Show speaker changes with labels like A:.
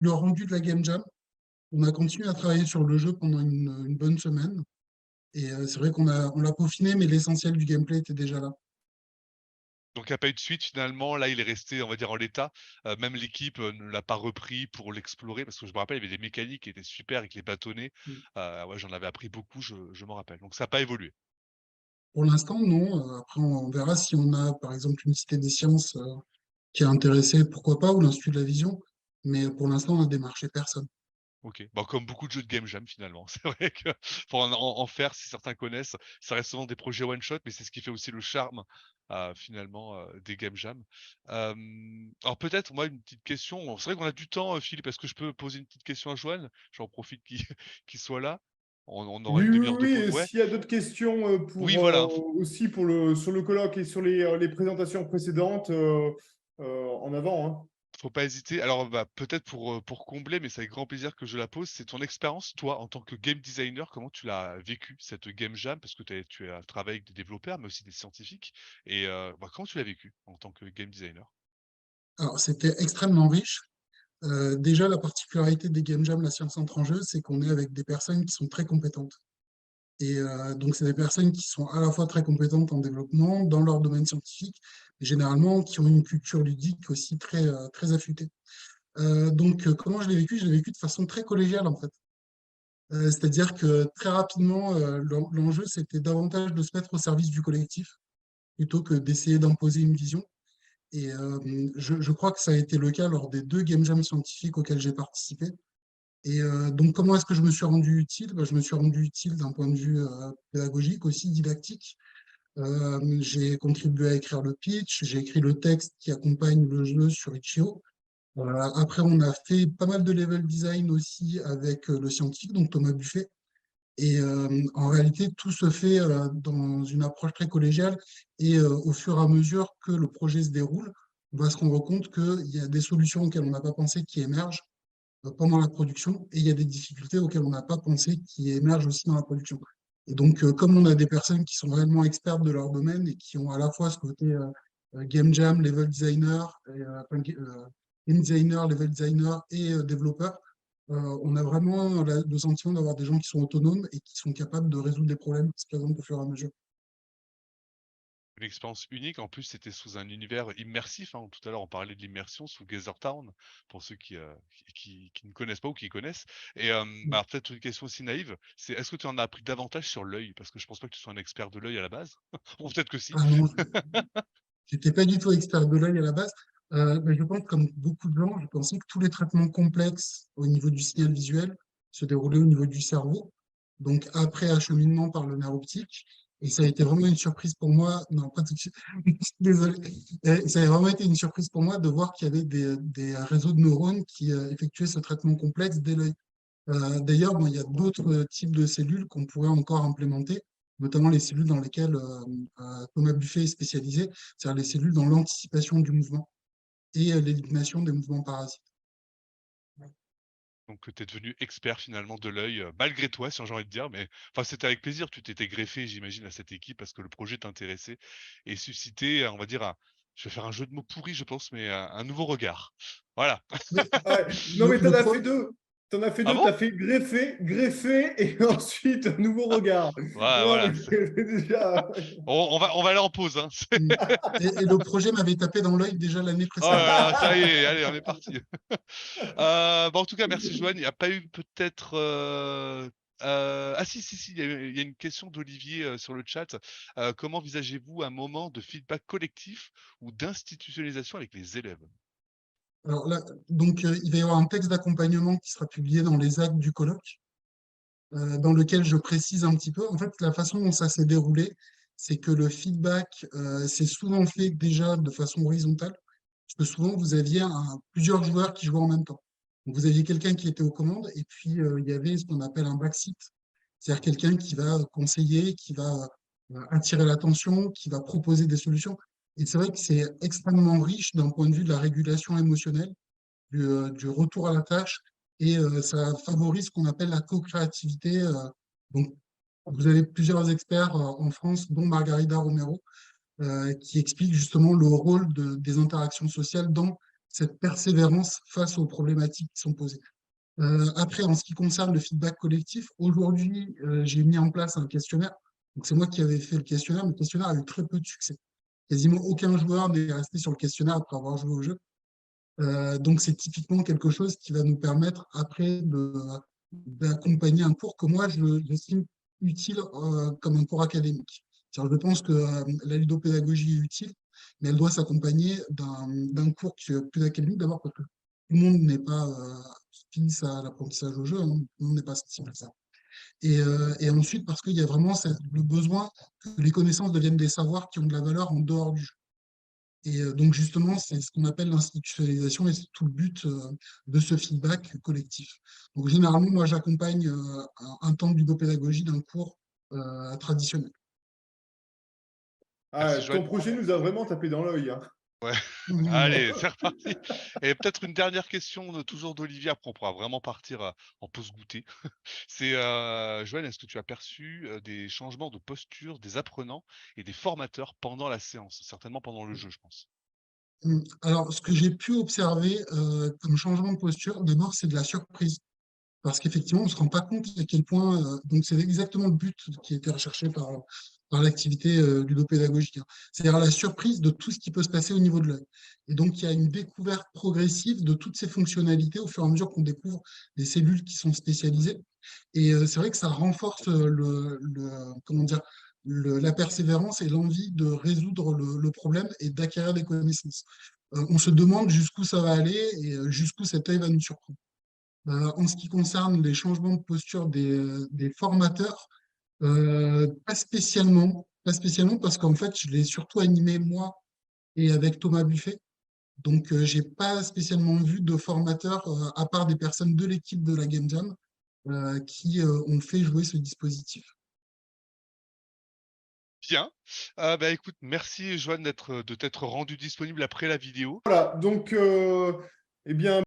A: le rendu de la Game Jam. On a continué à travailler sur le jeu pendant une bonne semaine. Et c'est vrai on l'a peaufiné, mais l'essentiel du gameplay était déjà là.
B: Donc il y a pas eu de suite finalement, là il est resté on va dire en l'état, même l'équipe, ne l'a pas repris pour l'explorer parce que je me rappelle il y avait des mécaniques qui étaient super avec les bâtonnets,
A: Mm.
B: ouais j'en avais appris beaucoup, je m'en rappelle. Donc ça a pas évolué.
A: Pour l'instant, non. Après, on verra si on a, par exemple, une cité des sciences qui est intéressée, pourquoi pas, ou l'Institut de la Vision. Mais pour l'instant, on a démarché personne.
B: OK. Bah, comme beaucoup de jeux de game jam finalement. C'est vrai que pour en faire, si certains connaissent, ça reste souvent des projets one shot, mais c'est ce qui fait aussi le charme, finalement, des game jam. Alors peut-être moi une petite question, c'est vrai qu'on a du temps, Philippe, est-ce que je peux poser une petite question à Joanne? J'en profite qu'il qu'il soit là. On aura
C: Oui,
B: une
C: oui,
B: demi heure de
C: oui.
B: pause. Ouais,
C: S'il y a d'autres questions
B: oui
C: pour
B: voilà.
C: aussi sur le colloque et sur les présentations précédentes, en avant, hein.
B: Faut pas hésiter. Alors, bah, peut-être pour combler, mais c'est avec grand plaisir que je la pose, c'est ton expérience, toi, en tant que game designer, comment tu l'as vécu, cette game jam? Parce que tu as travaillé avec des développeurs, mais aussi des scientifiques. Et bah, comment tu l'as vécu en tant que game designer?
A: Alors, c'était extrêmement riche. Déjà, la particularité des Game Jam, la science entre en jeu, c'est qu'on est avec des personnes qui sont très compétentes. Et donc, c'est des personnes qui sont à la fois très compétentes en développement, dans leur domaine scientifique, et généralement qui ont une culture ludique aussi très affûtée. Comment je l'ai vécu? Je l'ai vécu de façon très collégiale, en fait. C'est-à-dire que très rapidement, l'enjeu, c'était davantage de se mettre au service du collectif plutôt que d'essayer d'imposer une vision. Et je crois que ça a été le cas lors des deux game jams scientifiques auxquels j'ai participé. Et donc, comment est-ce que je me suis rendu utile? Ben, je me suis rendu utile d'un point de vue pédagogique, aussi didactique. J'ai contribué à écrire le pitch, j'ai écrit le texte qui accompagne le jeu sur Itch.io. Après, on a fait pas mal de level design aussi avec le scientifique, donc Thomas Buffet. Et en réalité, tout se fait dans une approche très collégiale. Et au fur et à mesure que le projet se déroule, on va se rendre compte qu'il y a des solutions auxquelles on n'a pas pensé qui émergent pendant la production, et il y a des difficultés auxquelles on n'a pas pensé qui émergent aussi dans la production. Et donc, comme on a des personnes qui sont réellement expertes de leur domaine et qui ont à la fois ce côté game jam, level designer, game designer, level designer et développeur, on a vraiment le sentiment d'avoir des gens qui sont autonomes et qui sont capables de résoudre des problèmes qui se présentent au fur et à mesure.
B: Une expérience unique. En plus, c'était sous un univers immersif, hein. Tout à l'heure, on parlait de l'immersion sous Gather Town, pour ceux qui ne connaissent pas ou qui connaissent. Et bah, alors peut-être une question aussi naïve, c'est est-ce que tu en as appris davantage sur l'œil? Parce que je pense pas que tu sois un expert de l'œil à la base. Ou peut-être que si.
A: Ah non, j'étais pas du tout expert de l'œil à la base. Mais je pense, comme beaucoup de gens, je pensais que tous les traitements complexes au niveau du signal visuel se déroulaient au niveau du cerveau. Donc, après acheminement par le nerf optique. Et ça a été vraiment une surprise pour moi. Non, pas tout de suite. Désolé. Et ça a vraiment été une surprise pour moi de voir qu'il y avait des réseaux de neurones qui effectuaient ce traitement complexe dès l'œil. D'ailleurs, bon, il y a d'autres types de cellules qu'on pourrait encore implémenter, notamment les cellules dans lesquelles Thomas Buffet est spécialisé, c'est-à-dire les cellules dans l'anticipation du mouvement et l'élimination des mouvements parasites.
B: Donc tu es devenu expert finalement de l'œil, malgré toi, si j'ai envie de dire, mais enfin, c'était avec plaisir. Tu t'étais greffé, j'imagine, à cette équipe parce que le projet t'intéressait et suscitait, on va dire, un je vais faire un jeu de mots pourri, je pense, mais un nouveau regard. Voilà.
A: Mais
C: Ouais. Non,
A: le,
C: mais t'en
A: le
C: as fait
A: pro-
C: deux. T'en as fait
B: Ah
C: deux.
B: bon?
C: T'as fait greffer, greffer et ensuite un nouveau regard.
B: Ouais,
C: Non, mais
B: voilà.
C: déjà.
B: On va aller en pause, hein.
A: et le projet m'avait tapé dans l'œil déjà l'année
B: Oh là
A: précédente.
B: là, ça y est, allez, on est parti. Bah, en tout cas, merci Joanne. Il n'y a pas eu peut-être, ah si, si, si, il y a une question d'Olivier, sur le chat. Comment envisagez-vous un moment de feedback collectif ou d'institutionnalisation avec les élèves?
A: Alors là, il va y avoir un texte d'accompagnement qui sera publié dans les actes du colloque, dans lequel je précise un petit peu. En fait, la façon dont ça s'est déroulé, c'est que le feedback s'est souvent fait déjà de façon horizontale, parce que souvent, vous aviez plusieurs joueurs qui jouaient en même temps. Donc, vous aviez quelqu'un qui était aux commandes, et puis il y avait ce qu'on appelle un backseat, c'est-à-dire quelqu'un qui va conseiller, qui va attirer l'attention, qui va proposer des solutions. Et c'est vrai que c'est extrêmement riche d'un point de vue de la régulation émotionnelle, du retour à la tâche, et ça favorise ce qu'on appelle la co-créativité. Donc, vous avez plusieurs experts en France, dont Margarida Romero, qui expliquent justement le rôle des interactions sociales dans cette persévérance face aux problématiques qui sont posées. Après, en ce qui concerne le feedback collectif, aujourd'hui, j'ai mis en place un questionnaire. Donc, c'est moi qui avais fait le questionnaire, mais le questionnaire a eu très peu de succès. Quasiment aucun joueur n'est resté sur le questionnaire après avoir joué au jeu. Donc, c'est typiquement quelque chose qui va nous permettre après d'accompagner un cours que moi, j'estime utile comme un cours académique. Je pense que la ludopédagogie est utile, mais elle doit s'accompagner d'un cours qui est plus académique, d'abord parce que tout le monde n'est pas fils à l'apprentissage au jeu, hein, tout le monde n'est pas sensible à ça. Et ensuite, parce qu'il y a vraiment le besoin que les connaissances deviennent des savoirs qui ont de la valeur en dehors du jeu. Et donc, justement, c'est ce qu'on appelle l'institutionnalisation et c'est tout le but de ce feedback collectif. Donc, généralement, moi, j'accompagne un temps de ludopédagogie d'un cours traditionnel.
C: Ah,
B: Merci
C: ton
B: Joanne.
C: projet nous a vraiment tapé dans l'œil, hein.
B: Ouais.
A: Mmh.
B: Allez, c'est reparti. Et peut-être une dernière question toujours d'Olivier, après on pourra vraiment partir en pause goûter. C'est Joanne, est-ce que tu as perçu des changements de posture des apprenants et des formateurs pendant la séance? Certainement pendant le jeu, je pense.
A: Alors, ce que j'ai pu observer comme changement de posture, d'abord, c'est de la surprise. Parce qu'effectivement, on ne se rend pas compte à quel point, donc c'est exactement le but qui a été recherché par l'activité ludopédagogique, hein. C'est-à-dire la surprise de tout ce qui peut se passer au niveau de l'œil. Et donc, il y a une découverte progressive de toutes ces fonctionnalités au fur et à mesure qu'on découvre des cellules qui sont spécialisées. Et c'est vrai que ça renforce comment dire, la persévérance et l'envie de résoudre le problème et d'acquérir des connaissances. On se demande jusqu'où ça va aller et jusqu'où cet œil va nous surprendre. En ce qui concerne les changements de posture des formateurs, pas spécialement parce qu'en fait, je l'ai surtout animé moi et avec Thomas Buffet. Donc, j'ai pas spécialement vu de formateurs, à part des personnes de l'équipe de la Game Jam, qui ont fait jouer ce dispositif.
B: Bien. Écoute, merci Joanne de t'être rendu disponible après la vidéo.
C: Voilà, donc, eh bien,